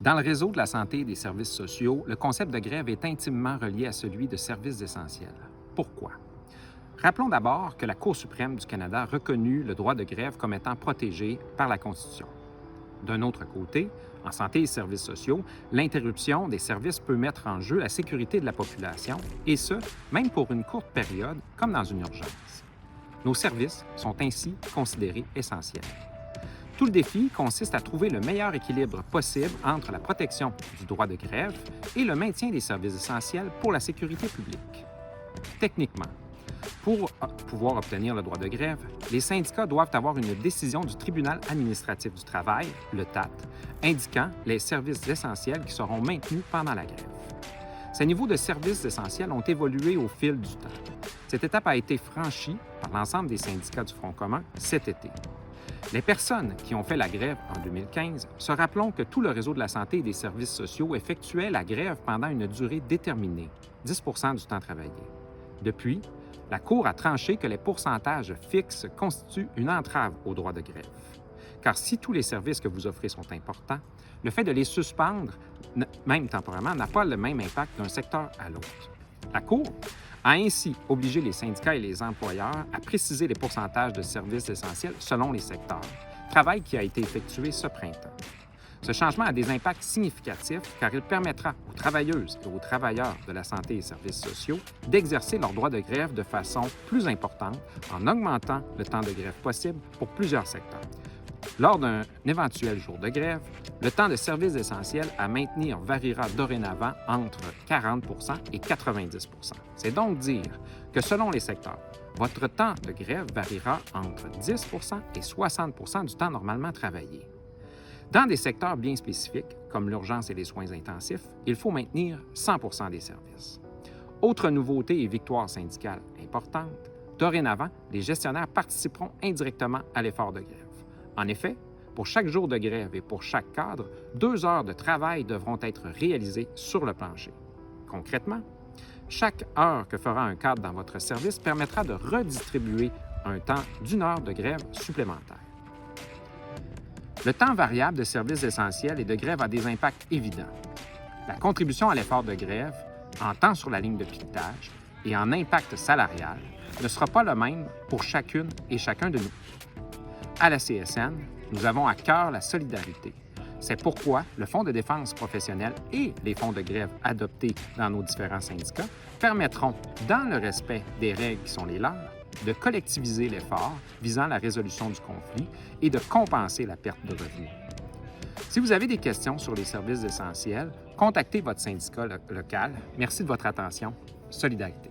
Dans le réseau de la santé et des services sociaux, le concept de grève est intimement relié à celui de services essentiels. Pourquoi? Rappelons d'abord que la Cour suprême du Canada a reconnu le droit de grève comme étant protégé par la Constitution. D'un autre côté, en santé et services sociaux, l'interruption des services peut mettre en jeu la sécurité de la population, et ce, même pour une courte période, comme dans une urgence. Nos services sont ainsi considérés essentiels. Tout le défi consiste à trouver le meilleur équilibre possible entre la protection du droit de grève et le maintien des services essentiels pour la sécurité publique. Techniquement, pour pouvoir obtenir le droit de grève, les syndicats doivent avoir une décision du Tribunal administratif du travail, le TAT, indiquant les services essentiels qui seront maintenus pendant la grève. Ces niveaux de services essentiels ont évolué au fil du temps. Cette étape a été franchie par l'ensemble des syndicats du Front commun cet été. Les personnes qui ont fait la grève en 2015 se rappelons que tout le réseau de la santé et des services sociaux effectuait la grève pendant une durée déterminée, 10 du temps travaillé. Depuis, la Cour a tranché que les pourcentages fixes constituent une entrave au droit de grève. Car si tous les services que vous offrez sont importants, le fait de les suspendre, même temporairement, n'a pas le même impact d'un secteur à l'autre. La Cour a ainsi obligé les syndicats et les employeurs à préciser les pourcentages de services essentiels selon les secteurs, travail qui a été effectué ce printemps. Ce changement a des impacts significatifs car il permettra aux travailleuses et aux travailleurs de la santé et services sociaux d'exercer leur droit de grève de façon plus importante en augmentant le temps de grève possible pour plusieurs secteurs. Lors d'un éventuel jour de grève, le temps de service essentiel à maintenir variera dorénavant entre 40 et 90 C'est donc dire que selon les secteurs, votre temps de grève variera entre 10 et 60 du temps normalement travaillé. Dans des secteurs bien spécifiques, comme l'urgence et les soins intensifs, il faut maintenir 100 des services. Autre nouveauté et victoire syndicale importante, dorénavant, les gestionnaires participeront indirectement à l'effort de grève. En effet, pour chaque jour de grève et pour chaque cadre, 2 heures de travail devront être réalisées sur le plancher. Concrètement, chaque heure que fera un cadre dans votre service permettra de redistribuer un temps d'1 heure de grève supplémentaire. Le temps variable de services essentiels et de grève a des impacts évidents. La contribution à l'effort de grève, en temps sur la ligne de piquetage et en impact salarial, ne sera pas le même pour chacune et chacun de nous. À la CSN, nous avons à cœur la solidarité. C'est pourquoi le Fonds de défense professionnelle et les fonds de grève adoptés dans nos différents syndicats permettront, dans le respect des règles qui sont les leurs, de collectiviser l'effort visant la résolution du conflit et de compenser la perte de revenus. Si vous avez des questions sur les services essentiels, contactez votre syndicat local. Merci de votre attention. Solidarité.